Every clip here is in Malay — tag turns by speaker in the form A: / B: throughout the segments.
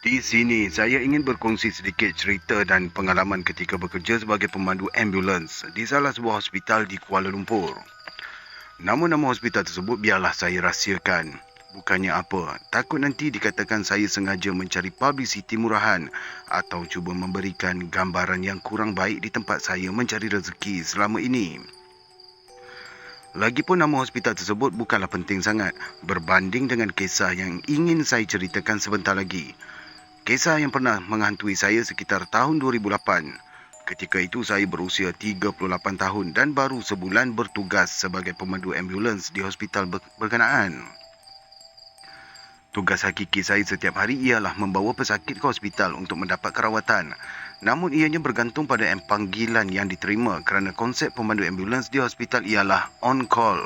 A: Di sini, saya ingin berkongsi sedikit cerita dan pengalaman ketika bekerja sebagai pemandu ambulans di salah sebuah hospital di Kuala Lumpur. Nama-nama hospital tersebut biarlah saya rahsiakan. Bukannya apa, takut nanti dikatakan saya sengaja mencari publicity murahan atau cuba memberikan gambaran yang kurang baik di tempat saya mencari rezeki selama ini. Lagipun nama hospital tersebut bukanlah penting sangat berbanding dengan kisah yang ingin saya ceritakan sebentar lagi. Kisah yang pernah menghantui saya sekitar tahun 2008. Ketika itu saya berusia 38 tahun dan baru sebulan bertugas sebagai pemandu ambulans di hospital berkenaan. Tugas hakiki saya setiap hari ialah membawa pesakit ke hospital untuk mendapat kerawatan. Namun ianya bergantung pada panggilan yang diterima kerana konsep pemandu ambulans di hospital ialah on call.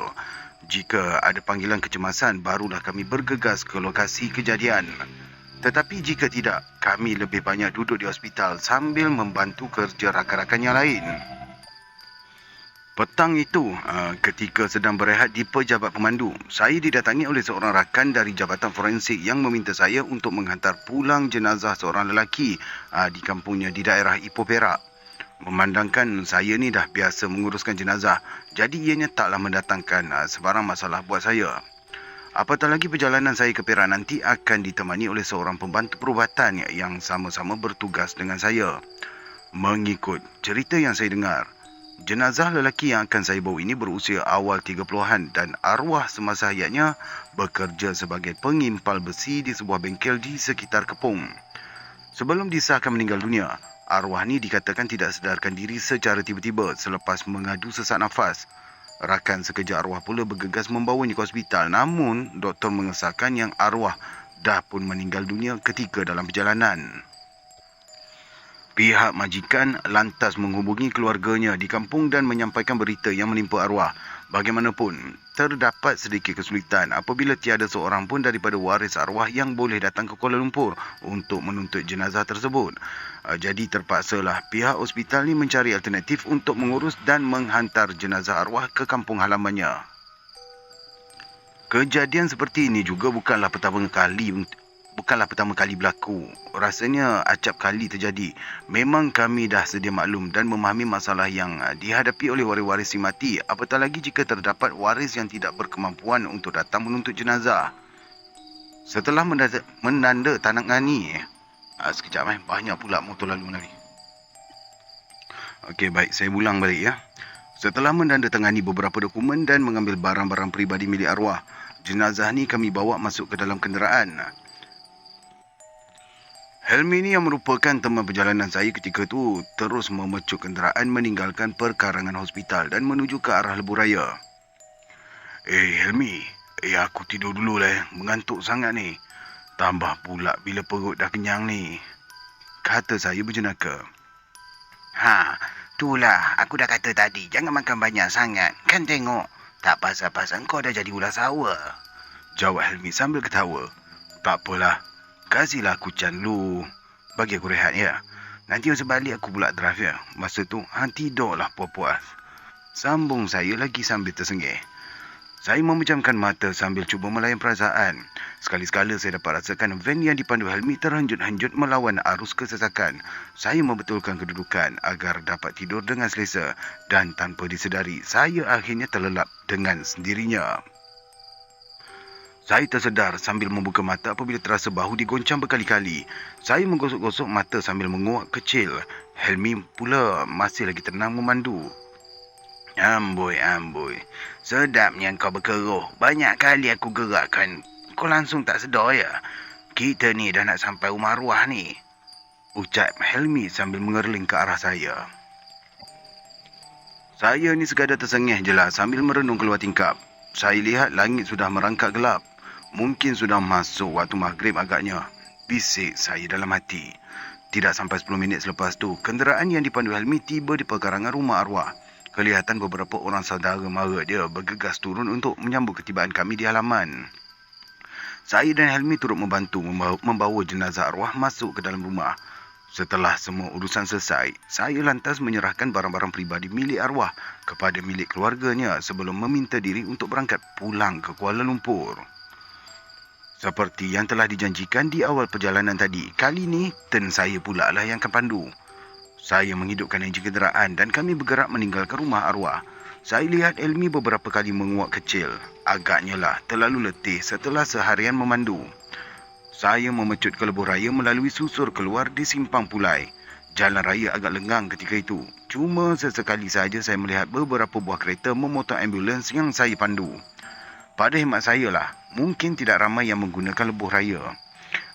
A: Jika ada panggilan kecemasan, barulah kami bergegas ke lokasi kejadian. Tetapi jika tidak, kami lebih banyak duduk di hospital sambil membantu kerja rakan-rakan yang lain. Petang itu, ketika sedang berehat di pejabat pemandu, saya didatangi oleh seorang rakan dari Jabatan Forensik yang meminta saya untuk menghantar pulang jenazah seorang lelaki di kampungnya di daerah Ipoh Perak. Memandangkan saya ni dah biasa menguruskan jenazah, jadi ianya taklah mendatangkan sebarang masalah buat saya. Apatah lagi perjalanan saya ke Perak nanti akan ditemani oleh seorang pembantu perubatan yang sama-sama bertugas dengan saya. Mengikut cerita yang saya dengar, jenazah lelaki yang akan saya bawa ini berusia awal 30-an dan arwah semasa hayatnya bekerja sebagai pengimpal besi di sebuah bengkel di sekitar Kepong. Sebelum disahkan meninggal dunia, arwah ni dikatakan tidak sedarkan diri secara tiba-tiba selepas mengadu sesak nafas. Rakan sekerja arwah pula bergegas membawanya ke hospital, namun doktor mengesahkan yang arwah dah pun meninggal dunia ketika dalam perjalanan. Pihak majikan lantas menghubungi keluarganya di kampung dan menyampaikan berita yang menimpa arwah. Bagaimanapun, terdapat sedikit kesulitan apabila tiada seorang pun daripada waris arwah yang boleh datang ke Kuala Lumpur untuk menuntut jenazah tersebut. Jadi terpaksalah pihak hospital ni mencari alternatif untuk mengurus dan menghantar jenazah arwah ke kampung halamannya. Kejadian seperti ini juga bukanlah pertama kali berlaku. Rasanya acap kali terjadi. Memang kami dah sedia maklum dan memahami masalah yang dihadapi oleh waris-waris si mati, apatah lagi jika terdapat waris yang tidak berkemampuan untuk datang menuntut jenazah. Setelah menandatangani sekejap banyak pula motor lalu mana ni. Okey, baik, saya ulang balik ya. Setelah menandatangani beberapa dokumen dan mengambil barang-barang peribadi milik arwah, jenazah ni kami bawa masuk ke dalam kenderaan. Helmi ni yang merupakan teman perjalanan saya ketika tu terus memecut kenderaan meninggalkan perkarangan hospital dan menuju ke arah lebuh raya. Helmi, aku tidur dulu lah, mengantuk sangat ni. Tambah pula bila perut dah kenyang ni, kata saya berjenaka.
B: Itulah aku dah kata tadi, jangan makan banyak sangat. Kan tengok, tak pasal-pasal kau dah jadi ular sawa,
A: jawab Helmi sambil ketawa. Tak apalah, kasihlah aku can dulu. Bagi aku rehat ya. Nanti masa balik aku pula drive ya. Masa tu, tidurlah puas-puas. Sambung saya lagi sambil tersengih. Saya memejamkan mata sambil cuba melayan perasaan. Sekali-sekala saya dapat rasakan van yang dipandu Helmi terhenjut-henjut melawan arus kesesakan. Saya membetulkan kedudukan agar dapat tidur dengan selesa dan tanpa disedari, saya akhirnya terlelap dengan sendirinya. Saya tersedar sambil membuka mata apabila terasa bahu digoncang berkali-kali. Saya menggosok-gosok mata sambil menguak kecil. Helmi pula masih lagi tenang memandu.
B: Amboi. Sedapnya kau berkeruh. Banyak kali aku gerakkan. Kau langsung tak sedar ya. Kita ni dah nak sampai rumah arwah ni,
A: ucap Helmi sambil mengerling ke arah saya. Saya ni sekadar tersengih je lah sambil merenung keluar tingkap. Saya lihat langit sudah merangkak gelap. Mungkin sudah masuk waktu maghrib agaknya, bisik saya dalam hati. Tidak sampai 10 minit selepas tu, kenderaan yang dipandu Helmi tiba di perkarangan rumah arwah. Kelihatan beberapa orang saudara mara dia bergegas turun untuk menyambut ketibaan kami di halaman. Saya dan Helmi turut membantu membawa jenazah arwah masuk ke dalam rumah. Setelah semua urusan selesai, saya lantas menyerahkan barang-barang peribadi milik arwah kepada milik keluarganya sebelum meminta diri untuk berangkat pulang ke Kuala Lumpur. Seperti yang telah dijanjikan di awal perjalanan tadi, kali ini turn saya pula lah yang akan pandu. Saya menghidupkan enjin kenderaan dan kami bergerak meninggalkan rumah arwah. Saya lihat Elmi beberapa kali menguap kecil. Agaknya lah terlalu letih setelah seharian memandu. Saya memecut ke lebuh raya melalui susur keluar di Simpang Pulai. Jalan raya agak lengang ketika itu. Cuma sesekali saja saya melihat beberapa buah kereta memotong ambulans yang saya pandu. Pada hemat saya lah, mungkin tidak ramai yang menggunakan lebuh raya.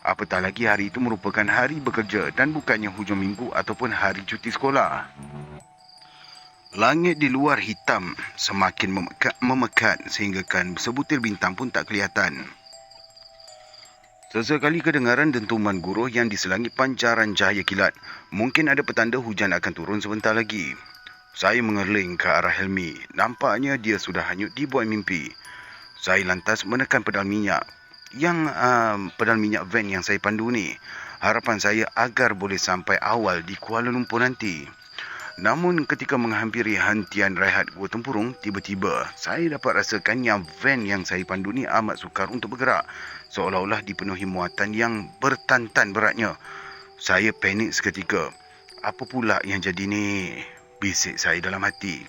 A: Apatah lagi hari itu merupakan hari bekerja dan bukannya hujung minggu ataupun hari cuti sekolah. Langit di luar hitam, semakin memekat sehinggakan sebutir bintang pun tak kelihatan. Sesekali kedengaran dentuman guruh yang diselangi pancaran cahaya kilat. Mungkin ada petanda hujan akan turun sebentar lagi. Saya mengerling ke arah Helmi. Nampaknya dia sudah hanyut di buai mimpi. Saya lantas menekan pedal minyak. Pedal minyak van yang saya pandu ni. Harapan saya agar boleh sampai awal di Kuala Lumpur nanti. Namun ketika menghampiri hentian rehat Gua Tempurung, tiba-tiba saya dapat rasakan yang van yang saya pandu ni amat sukar untuk bergerak. Seolah-olah dipenuhi muatan yang bertantan beratnya. Saya panik seketika. Apa pula yang jadi ni? Bisik saya dalam hati.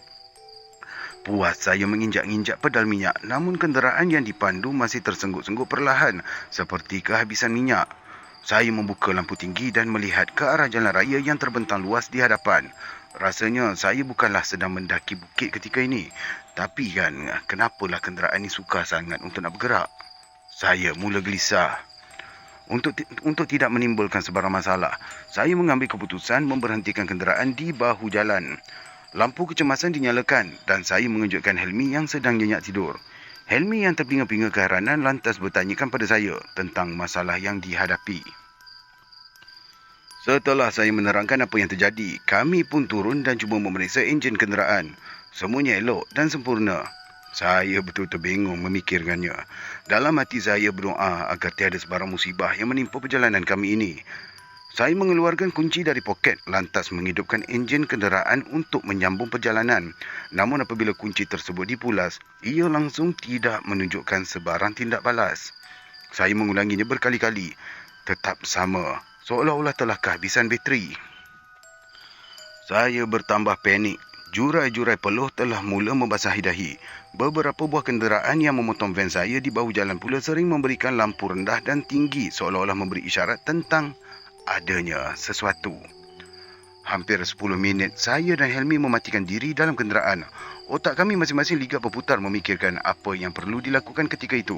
A: Puas saya menginjak-injak pedal minyak, namun kenderaan yang dipandu masih tersengguk-sengguk perlahan seperti kehabisan minyak. Saya membuka lampu tinggi dan melihat ke arah jalan raya yang terbentang luas di hadapan. Rasanya saya bukanlah sedang mendaki bukit ketika ini. Tapi kan, kenapalah kenderaan ini sukar sangat untuk nak bergerak? Saya mula gelisah. Untuk tidak menimbulkan sebarang masalah, saya mengambil keputusan memberhentikan kenderaan di bahu jalan. Lampu kecemasan dinyalakan dan saya mengejutkan Helmi yang sedang nyenyak tidur. Helmi yang terpinga-pinga keheranan lantas bertanyakan pada saya tentang masalah yang dihadapi. Setelah saya menerangkan apa yang terjadi, kami pun turun dan cuba memeriksa enjin kenderaan. Semuanya elok dan sempurna. Saya betul-betul bingung memikirkannya. Dalam hati saya berdoa agar tiada sebarang musibah yang menimpa perjalanan kami ini. Saya mengeluarkan kunci dari poket lantas menghidupkan enjin kenderaan untuk menyambung perjalanan. Namun apabila kunci tersebut dipulas, ia langsung tidak menunjukkan sebarang tindak balas. Saya mengulanginya berkali-kali. Tetap sama. Seolah-olah telah kehabisan bateri. Saya bertambah panik. Jurai-jurai peluh telah mula membasahi dahi. Beberapa buah kenderaan yang memotong van saya di bahu jalan pula sering memberikan lampu rendah dan tinggi seolah-olah memberi isyarat tentang adanya sesuatu. Hampir 10 minit saya dan Helmi mematikan diri dalam kenderaan. Otak kami masing-masing ligat berputar memikirkan apa yang perlu dilakukan ketika itu.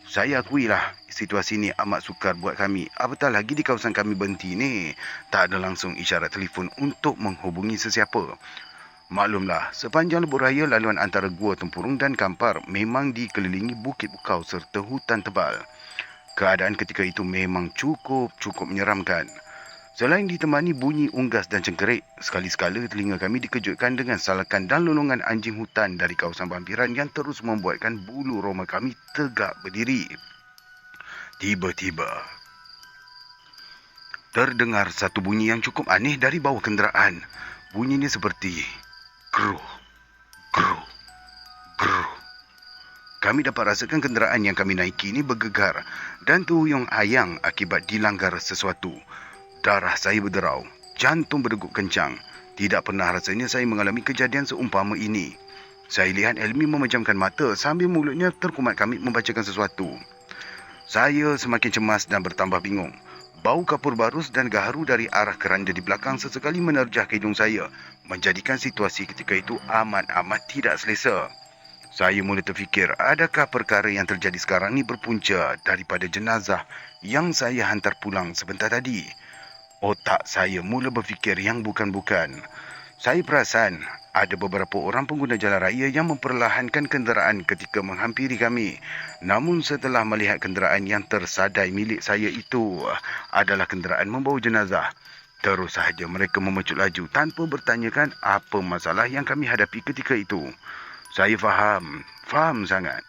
A: Saya akuilah situasi ni amat sukar buat kami. Apatah lagi di kawasan kami berhenti ni, tak ada langsung isyarat telefon untuk menghubungi sesiapa. Maklumlah, sepanjang lebuh raya laluan antara Gua Tempurung dan Kampar memang dikelilingi bukit bukau serta hutan tebal. Keadaan ketika itu memang cukup menyeramkan. Selain ditemani bunyi unggas dan cengkerik, sekali-sekala telinga kami dikejutkan dengan salakan dan lolongan anjing hutan dari kawasan berhampiran yang terus membuatkan bulu roma kami tegak berdiri. Tiba-tiba, terdengar satu bunyi yang cukup aneh dari bawah kenderaan. Bunyinya seperti geruh, geruh, geruh. Kami dapat rasakan kenderaan yang kami naiki ini bergegar dan terhuyung ayang akibat dilanggar sesuatu. Darah saya berderau, jantung berdegup kencang. Tidak pernah rasanya saya mengalami kejadian seumpama ini. Saya lihat Elmi memejamkan mata sambil mulutnya terkumat kamit membacakan sesuatu. Saya semakin cemas dan bertambah bingung. Bau kapur barus dan gaharu dari arah keranda di belakang sesekali menerjah ke hidung saya, menjadikan situasi ketika itu amat tidak selesa. Saya mula terfikir, adakah perkara yang terjadi sekarang ni berpunca daripada jenazah yang saya hantar pulang sebentar tadi? Otak saya mula berfikir yang bukan-bukan. Saya perasan ada beberapa orang pengguna jalan raya yang memperlahankan kenderaan ketika menghampiri kami. Namun setelah melihat kenderaan yang tersadai milik saya itu adalah kenderaan membawa jenazah, Terus sahaja mereka memecut laju tanpa bertanyakan apa masalah yang kami hadapi ketika itu. Saya faham sangat.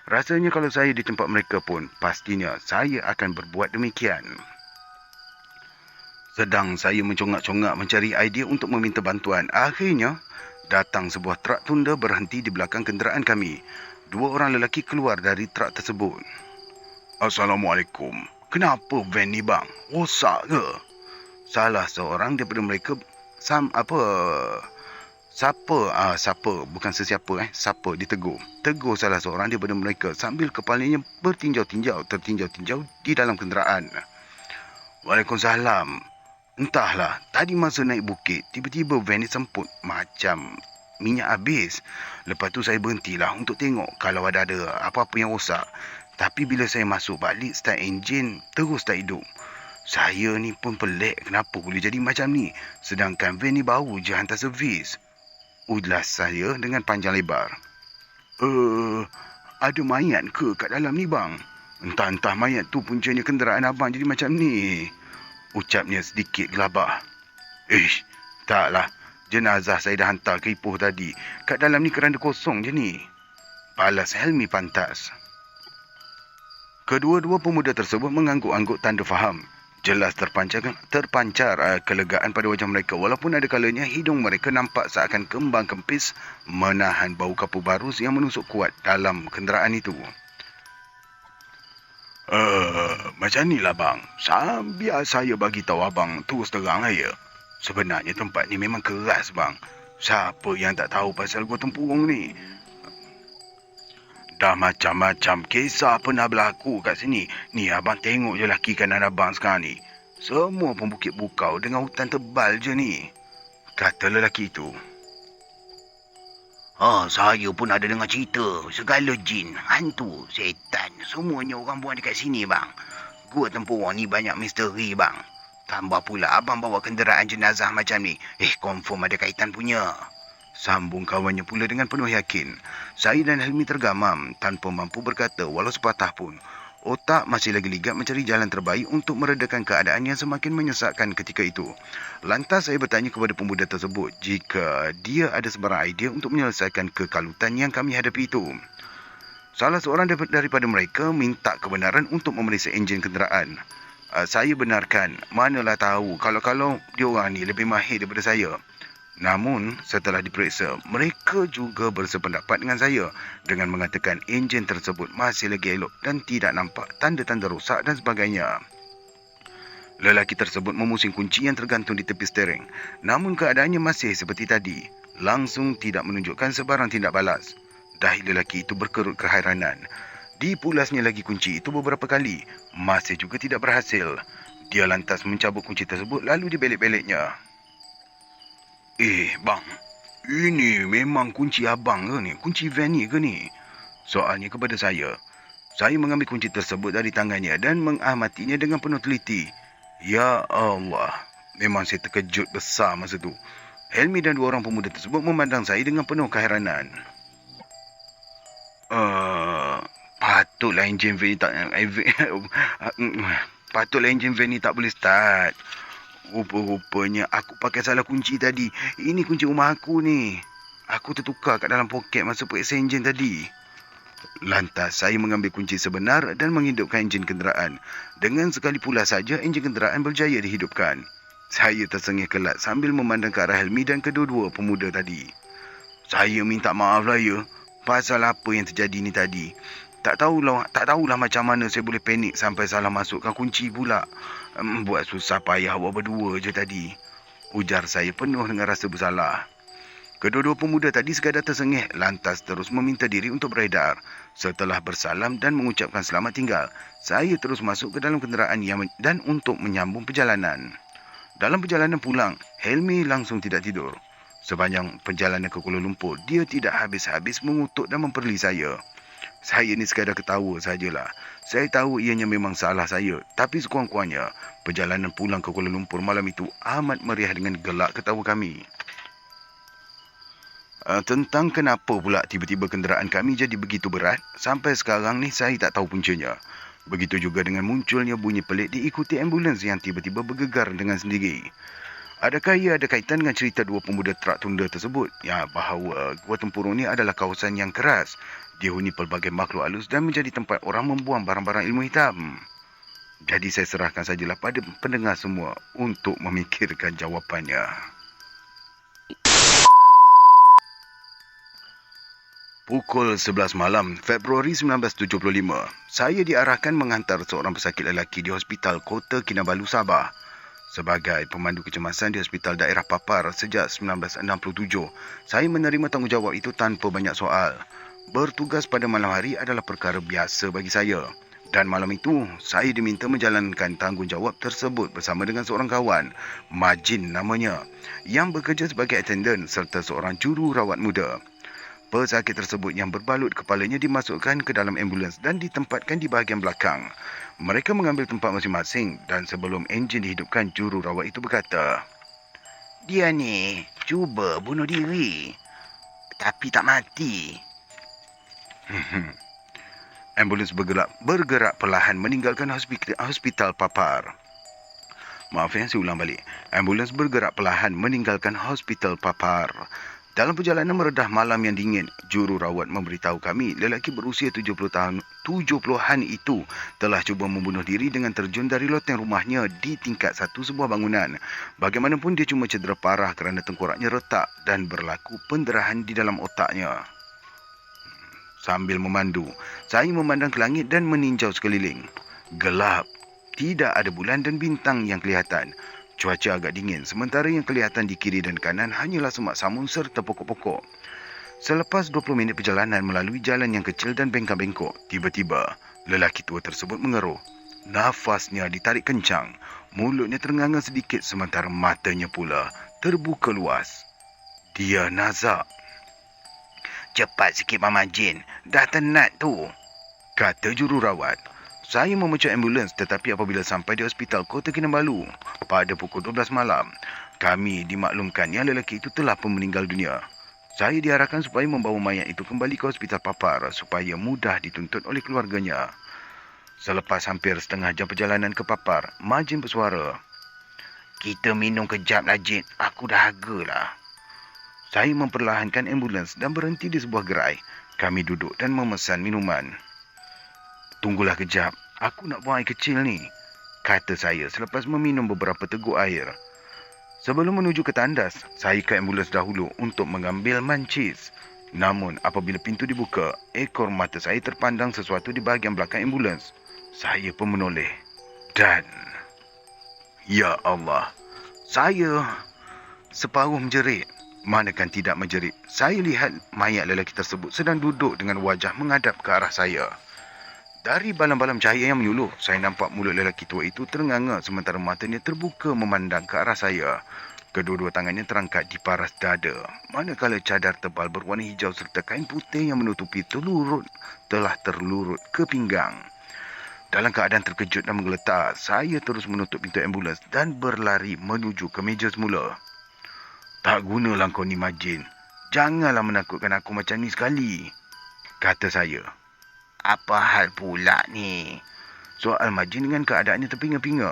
A: Rasanya kalau saya di tempat mereka pun, pastinya saya akan berbuat demikian. Sedang saya mencongak-congak mencari idea untuk meminta bantuan, akhirnya datang sebuah truk tunda berhenti di belakang kenderaan kami. 2 orang lelaki keluar dari truk tersebut. Assalamualaikum. Kenapa van ni bang? Rosak ke? Salah seorang daripada mereka siapa ditegur. Tegur salah seorang daripada mereka sambil kepalanya tertinjau-tinjau di dalam kenderaan. Waalaikumsalam. Entahlah, tadi masa naik bukit, tiba-tiba van ni semput macam minyak habis. Lepas tu saya berhentilah untuk tengok kalau ada apa-apa yang rosak. Tapi bila saya masuk balik start enjin, terus tak hidup. Saya ni pun pelik kenapa boleh jadi macam ni. Sedangkan van ni baru je hantar servis. Ulas saya dengan panjang lebar. Ada mayat ke kat dalam ni bang? Entah mayat tu puncanya kenderaan abang jadi macam ni. Ucapnya sedikit gelabah. Taklah. Jenazah saya dah hantar ke Ipoh tadi. Kat dalam ni keranda kosong je ni. Balas Helmi pantas. Kedua-dua pemuda tersebut mengangguk-angguk tanda faham. Jelas terpancar kelegaan pada wajah mereka walaupun ada kalanya hidung mereka nampak seakan kembang kempis menahan bau kapur barus yang menusuk kuat dalam kenderaan itu. Macam ni lah bang. Biar saya bagi tahu abang terus terang ya. Sebenarnya tempat ni memang keras bang. Siapa yang tak tahu pasal gua tempurung ni? Dah macam-macam kisah pernah berlaku kat sini. Ni abang tengok je laki kanan abang sekarang ni. Semua pembukit bukau dengan hutan tebal je ni. Kata lelaki itu.
B: Saya pun ada dengar cerita. Segala jin, hantu, setan, semuanya orang buang dekat sini bang. Gua Tempurung ni banyak misteri bang. Tambah pula abang bawa kenderaan jenazah macam ni. Confirm ada kaitan punya.
A: Sambung kawannya pula dengan penuh yakin. Saya dan Helmi tergamam tanpa mampu berkata walau sepatah pun. Otak masih lagi ligat mencari jalan terbaik untuk meredakan keadaan yang semakin menyesakkan ketika itu. Lantas saya bertanya kepada pemuda tersebut jika dia ada sebarang idea untuk menyelesaikan kekalutan yang kami hadapi itu. Salah seorang daripada mereka minta kebenaran untuk memeriksa enjin kenderaan. Saya benarkan, manalah tahu kalau diorang ni lebih mahir daripada saya. Namun, setelah diperiksa, mereka juga bersependapat dengan saya dengan mengatakan enjin tersebut masih lagi elok dan tidak nampak tanda-tanda rosak dan sebagainya. Lelaki tersebut memusing kunci yang tergantung di tepi steering. Namun keadaannya masih seperti tadi. Langsung tidak menunjukkan sebarang tindak balas. Dahi lelaki itu berkerut keheranan. Dipulasnya lagi kunci itu beberapa kali. Masih juga tidak berhasil. Dia lantas mencabut kunci tersebut lalu dibelek-beleknya. Bang, ini memang kunci abang ke ni? Kunci van ni ke ni? Soalnya kepada saya. Saya mengambil kunci tersebut dari tangannya dan mengamatinya dengan penuh teliti. Ya Allah, memang saya terkejut besar masa tu. Helmi dan 2 orang pemuda tersebut memandang saya dengan penuh keheranan. Patutlah enjin van ni tak boleh start. Rupa-rupanya aku pakai salah kunci tadi. Ini kunci rumah aku ni. Aku tertukar kat dalam poket masa periksa enjin tadi. Lantas saya mengambil kunci sebenar dan menghidupkan enjin kenderaan. Dengan sekali pula saja enjin kenderaan berjaya dihidupkan. Saya tersengih kelat sambil memandang ke arah Helmi dan kedua-dua pemuda tadi. Saya minta maaf lah ya. Pasal apa yang terjadi ni tadi. Tak tahulah macam mana saya boleh panik sampai salah masukkan kunci pula. Buat susah payah awak berdua je tadi. Ujar saya penuh dengan rasa bersalah. Kedua-dua pemuda tadi sekadar tersengih lantas terus meminta diri untuk beredar. Setelah bersalam dan mengucapkan selamat tinggal, saya terus masuk ke dalam kenderaan dan untuk menyambung perjalanan. Dalam perjalanan pulang, Helmi langsung tidak tidur. Sepanjang perjalanan ke Kuala Lumpur, dia tidak habis-habis mengutuk dan memperli saya. Saya ni sekadar ketawa sajalah. Saya tahu ianya memang salah saya. Tapi sekurang-kurangnya, perjalanan pulang ke Kuala Lumpur malam itu amat meriah dengan gelak ketawa kami. Tentang kenapa pula tiba-tiba kenderaan kami jadi begitu berat, sampai sekarang ni saya tak tahu puncanya. Begitu juga dengan munculnya bunyi pelik diikuti ambulans yang tiba-tiba bergegar dengan sendiri. Adakah ia ada kaitan dengan cerita dua pemuda trak tunda tersebut? Ya, bahawa Gua Tempurung ni adalah kawasan yang keras, dihuni pelbagai makhluk halus dan menjadi tempat orang membuang barang-barang ilmu hitam. Jadi saya serahkan sajalah pada pendengar semua untuk memikirkan jawapannya. Pukul 11 malam, Februari 1975, saya diarahkan menghantar seorang pesakit lelaki di Hospital Kota Kinabalu, Sabah. Sebagai pemandu kecemasan di Hospital Daerah Papar sejak 1967, saya menerima tanggungjawab itu tanpa banyak soal. Bertugas pada malam hari adalah perkara biasa bagi saya. Dan malam itu, saya diminta menjalankan tanggungjawab tersebut bersama dengan seorang kawan, Majin namanya, yang bekerja sebagai attendant serta seorang jururawat muda. Pesakit tersebut yang berbalut kepalanya dimasukkan ke dalam ambulans dan ditempatkan di bahagian belakang. Mereka mengambil tempat masing-masing dan sebelum enjin dihidupkan, jururawat itu berkata,
B: Dia ni cuba bunuh diri. Tapi tak mati.
A: Ambulans bergerak perlahan meninggalkan hospital Papar. Maaf ya, saya ulang balik. Ambulans bergerak perlahan meninggalkan hospital Papar. Dalam perjalanan meredah malam yang dingin, jururawat memberitahu kami lelaki berusia 70-an itu telah cuba membunuh diri dengan terjun dari loteng rumahnya di tingkat 1 sebuah bangunan. Bagaimanapun dia cuma cedera parah kerana tengkoraknya retak dan berlaku pendarahan di dalam otaknya. Sambil memandu, saya memandang ke langit dan meninjau sekeliling. Gelap. Tidak ada bulan dan bintang yang kelihatan. Cuaca agak dingin, sementara yang kelihatan di kiri dan kanan hanyalah semak samun serta pokok-pokok. Selepas 20 minit perjalanan melalui jalan yang kecil dan bengkak-bengkok, tiba-tiba, lelaki tua tersebut mengeruh. Nafasnya ditarik kencang, mulutnya terenganga sedikit sementara matanya pula terbuka luas. Dia nazak.
B: Cepat sikit Mama Jin. Dah tenat tu.
A: Kata jururawat. Saya memecah ambulans tetapi apabila sampai di Hospital Kota Kinabalu pada pukul 12 malam, kami dimaklumkan yang lelaki itu telah pun meninggal dunia. Saya diarahkan supaya membawa mayat itu kembali ke Hospital Papar supaya mudah dituntut oleh keluarganya. Selepas hampir setengah jam perjalanan ke Papar, Majin bersuara.
B: Kita minum kejap lah Jin. Aku dah hagalah.
A: Saya memperlahankan ambulans dan berhenti di sebuah gerai. Kami duduk dan memesan minuman. Tunggulah kejap, aku nak buang air kecil ni, kata saya selepas meminum beberapa teguk air. Sebelum menuju ke tandas, saya ke ambulans dahulu untuk mengambil mancis. Namun, apabila pintu dibuka, ekor mata saya terpandang sesuatu di bahagian belakang ambulans. Saya pun menoleh. Dan, ya Allah, saya separuh menjerit. Manakan tidak menjerit, saya lihat mayat lelaki tersebut sedang duduk dengan wajah menghadap ke arah saya. Dari balam-balam cahaya yang menyuluh, saya nampak mulut lelaki tua itu terenganga sementara matanya terbuka memandang ke arah saya. Kedua-dua tangannya terangkat di paras dada, manakala cadar tebal berwarna hijau serta kain putih yang menutupi telah terlurut ke pinggang. Dalam keadaan terkejut dan menggeletar, saya terus menutup pintu ambulans dan berlari menuju ke meja semula. Tak gunalah kau ni Majin. Janganlah menakutkan aku macam ni sekali, kata saya.
B: Apa hal pula ni?
A: Soal Majin dengan keadaannya terpinga-pinga.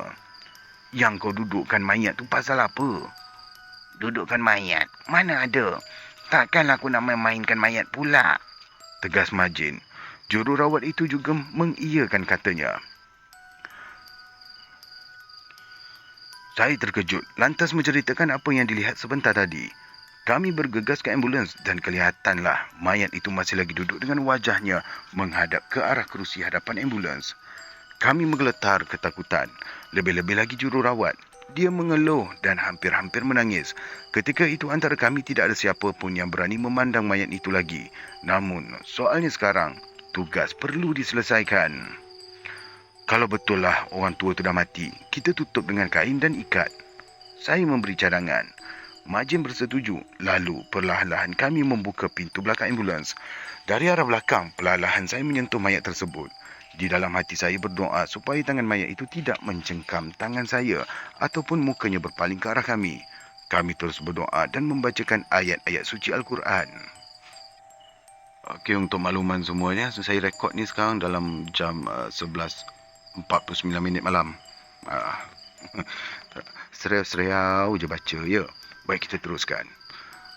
A: Yang kau dudukkan mayat tu pasal apa?
B: Dudukkan mayat? Mana ada. Takkanlah aku nak memainkan mayat pula.
A: Tegas Majin. Jururawat itu juga mengiyakan katanya. Saya terkejut, lantas menceritakan apa yang dilihat sebentar tadi. Kami bergegas ke ambulans dan kelihatanlah mayat itu masih lagi duduk dengan wajahnya menghadap ke arah kerusi hadapan ambulans. Kami menggeletar ketakutan. Lebih-lebih lagi jururawat. Dia mengeluh dan hampir-hampir menangis. Ketika itu antara kami tidak ada siapa pun yang berani memandang mayat itu lagi. Namun, soalnya sekarang, tugas perlu diselesaikan. Kalau betullah orang tua itu dah mati, kita tutup dengan kain dan ikat. Saya memberi cadangan. Majin bersetuju. Lalu, perlahan-lahan kami membuka pintu belakang ambulans. Dari arah belakang, perlahan saya menyentuh mayat tersebut. Di dalam hati saya berdoa supaya tangan mayat itu tidak mencengkam tangan saya ataupun mukanya berpaling ke arah kami. Kami terus berdoa dan membacakan ayat-ayat suci Al-Quran. Okey, untuk makluman semuanya, saya rekod ni sekarang dalam jam 11.49 malam. Seriau-seriau je baca, ya. Baik, kita teruskan.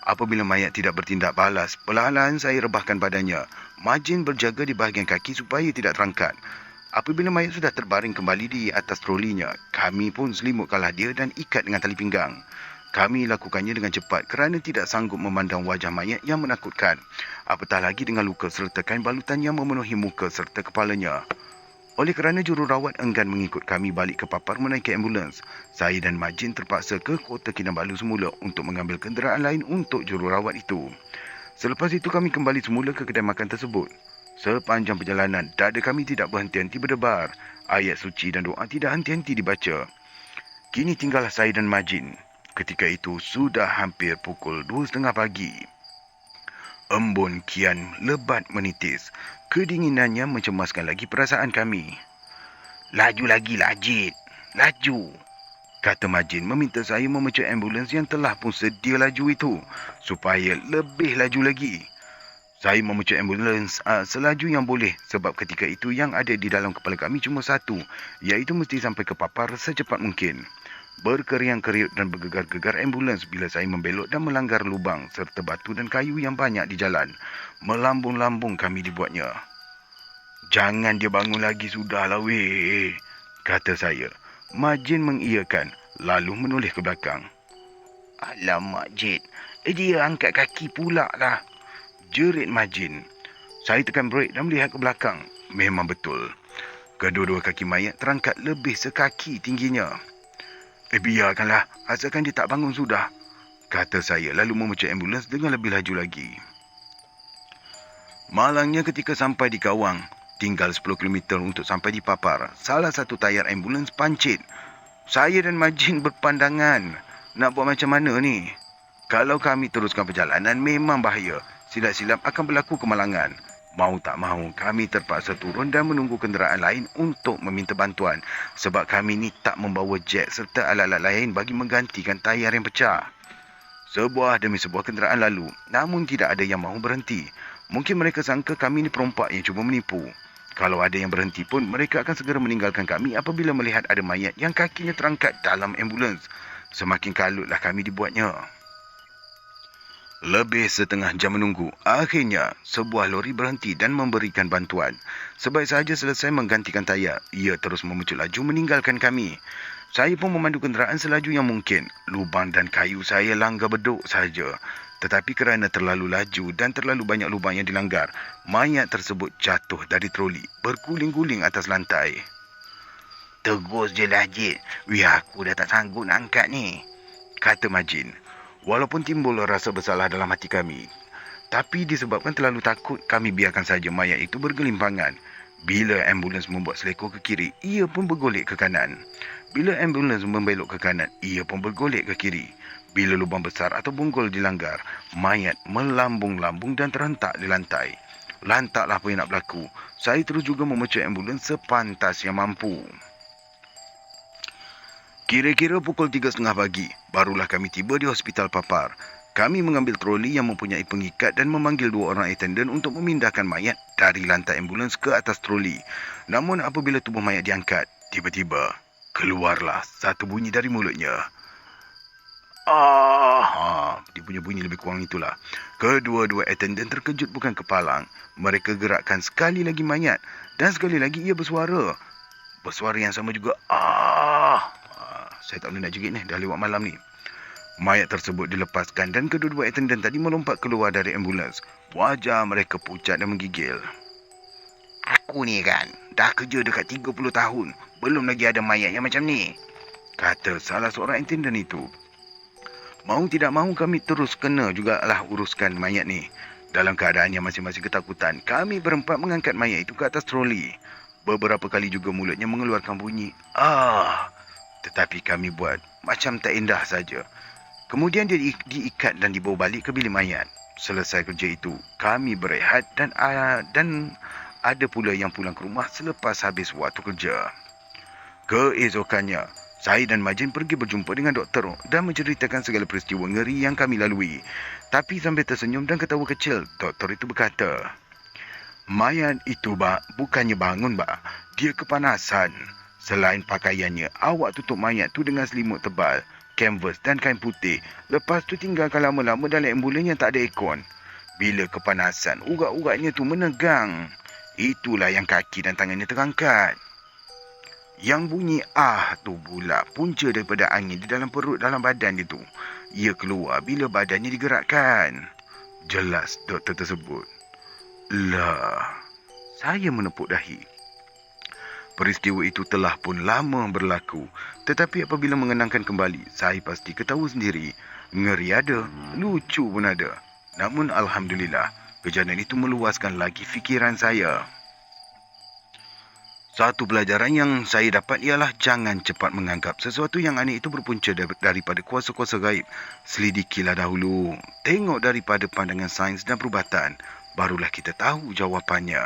A: Apabila mayat tidak bertindak balas, perlahan-lahan saya rebahkan badannya. Majin berjaga di bahagian kaki supaya tidak terangkat. Apabila mayat sudah terbaring kembali di atas trolinya, kami pun selimutkanlah dia dan ikat dengan tali pinggang. Kami lakukannya dengan cepat kerana tidak sanggup memandang wajah mayat yang menakutkan. Apatah lagi dengan luka serta kain balutan yang memenuhi muka serta kepalanya. Oleh kerana jururawat enggan mengikut kami balik ke Papar menaiki ambulans, saya dan Majin terpaksa ke Kota Kinabalu semula untuk mengambil kenderaan lain untuk jururawat itu. Selepas itu kami kembali semula ke kedai makan tersebut. Sepanjang perjalanan, dada kami tidak berhenti-henti berdebar. Ayat suci dan doa tidak henti-henti dibaca. Kini tinggallah saya dan Majin. Ketika itu sudah hampir pukul 2:30 pagi. Embun kian lebat menitis. Kedinginannya mencemaskan lagi perasaan kami.
B: Laju lagi lah, Jid. Laju.
A: Kata Majin meminta saya memecah ambulans yang telah pun sedia laju itu supaya lebih laju lagi. Saya memecah ambulans selaju yang boleh sebab ketika itu yang ada di dalam kepala kami cuma satu, iaitu mesti sampai ke Papar secepat mungkin. Berkeriang-keriut dan bergegar-gegar ambulans bila saya membelok dan melanggar lubang serta batu dan kayu yang banyak di jalan. Melambung-lambung kami dibuatnya. Jangan dia bangun lagi sudahlah weh, kata saya. Majin mengiyakan lalu menoleh ke belakang.
B: Alamak, Jid. Dia angkat kaki pula lah.
A: Jerit Majin. Saya tekan brek dan melihat ke belakang. Memang betul. Kedua-dua kaki mayat terangkat lebih sekaki tingginya. Biarkanlah, asalkan dia tak bangun sudah, kata saya lalu memecah ambulans dengan lebih laju lagi. Malangnya ketika sampai di Kawang, tinggal 10 km untuk sampai di Papar, salah satu tayar ambulans pancit. Saya dan Majin berpandangan. Nak buat macam mana ni? Kalau kami teruskan perjalanan memang bahaya. Silap-silap akan berlaku kemalangan. Mau tak mahu, kami terpaksa turun dan menunggu kenderaan lain untuk meminta bantuan sebab kami ni tak membawa jet serta alat-alat lain bagi menggantikan tayar yang pecah. Sebuah demi sebuah kenderaan lalu, namun tidak ada yang mahu berhenti. Mungkin mereka sangka kami ni perompak yang cuba menipu. Kalau ada yang berhenti pun, mereka akan segera meninggalkan kami apabila melihat ada mayat yang kakinya terangkat dalam ambulans. Semakin kalutlah kami dibuatnya. Lebih setengah jam menunggu. Akhirnya, sebuah lori berhenti dan memberikan bantuan. Sebaik sahaja selesai menggantikan tayar, ia terus memucut laju meninggalkan kami. Saya pun memandu kenderaan selaju yang mungkin. Lubang dan kayu saya langgar beduk sahaja. Tetapi kerana terlalu laju dan terlalu banyak lubang yang dilanggar, mayat tersebut jatuh dari troli, berguling-guling atas lantai.
B: Terus je lah, Jid. Aku dah tak sanggup nak angkat ni,
A: kata Majin. Walaupun timbul rasa bersalah dalam hati kami, tapi disebabkan terlalu takut, kami biarkan saja mayat itu bergelimpangan. Bila ambulans membuat selekor ke kiri, ia pun bergolek ke kanan. Bila ambulans membelok ke kanan, ia pun bergolek ke kiri. Bila lubang besar atau bonggol dilanggar, mayat melambung-lambung dan terhentak di lantai. Lantaklah apa yang nak berlaku. Saya terus juga memecah ambulans sepantas yang mampu. Kira-kira pukul 3:30 pagi, barulah kami tiba di Hospital Papar. Kami mengambil troli yang mempunyai pengikat dan memanggil 2 orang attendant untuk memindahkan mayat dari lantai ambulans ke atas troli. Namun apabila tubuh mayat diangkat, tiba-tiba keluarlah satu bunyi dari mulutnya. Dia punya bunyi lebih kurang itulah. Kedua-dua attendant terkejut bukan kepalang. Mereka gerakkan sekali lagi mayat dan sekali lagi ia bersuara. Bersuara yang sama juga. Saya tak boleh nak jerit ni, dah lewat malam ni. Mayat tersebut dilepaskan dan kedua-dua attendant tadi melompat keluar dari ambulans. Wajah mereka pucat dan menggigil.
B: Aku ni kan, dah kerja dekat 30 tahun. Belum lagi ada mayat yang macam ni,
A: kata salah seorang attendant itu. Mahu tidak mahu kami terus kena jugalah uruskan mayat ni. Dalam keadaan yang masing-masing ketakutan, kami berempat mengangkat mayat itu ke atas troli. Beberapa kali juga mulutnya mengeluarkan bunyi. Tetapi kami buat macam tak indah saja. Kemudian dia diikat dan dibawa balik ke bilik mayat. Selesai kerja itu, kami berehat dan ada pula yang pulang ke rumah selepas habis waktu kerja. Keesokannya, saya dan Majin pergi berjumpa dengan doktor dan menceritakan segala peristiwa ngeri yang kami lalui. Tapi sambil tersenyum dan ketawa kecil, doktor itu berkata, "Mayat itu, bukannya bangun, dia kepanasan. Selain pakaiannya, awak tutup mayat tu dengan selimut tebal, kanvas dan kain putih. Lepas tu tinggalkan lama-lama dalam ambulans yang tak ada aircon. Bila kepanasan, urat-uratnya tu menegang. Itulah yang kaki dan tangannya terangkat. Yang bunyi tu pula punca daripada angin di dalam perut dalam badan dia tu. Ia keluar bila badannya digerakkan. Jelas doktor tersebut. Lah, saya menepuk dahi. Peristiwa itu telah pun lama berlaku. Tetapi apabila mengenangkan kembali, saya pasti ketawa sendiri. Ngeri ada, lucu pun ada. Namun Alhamdulillah, kejadian itu meluaskan lagi fikiran saya. Satu pelajaran yang saya dapat ialah jangan cepat menganggap sesuatu yang aneh itu berpunca daripada kuasa-kuasa gaib. Selidikilah dahulu. Tengok daripada pandangan sains dan perubatan. Barulah kita tahu jawapannya.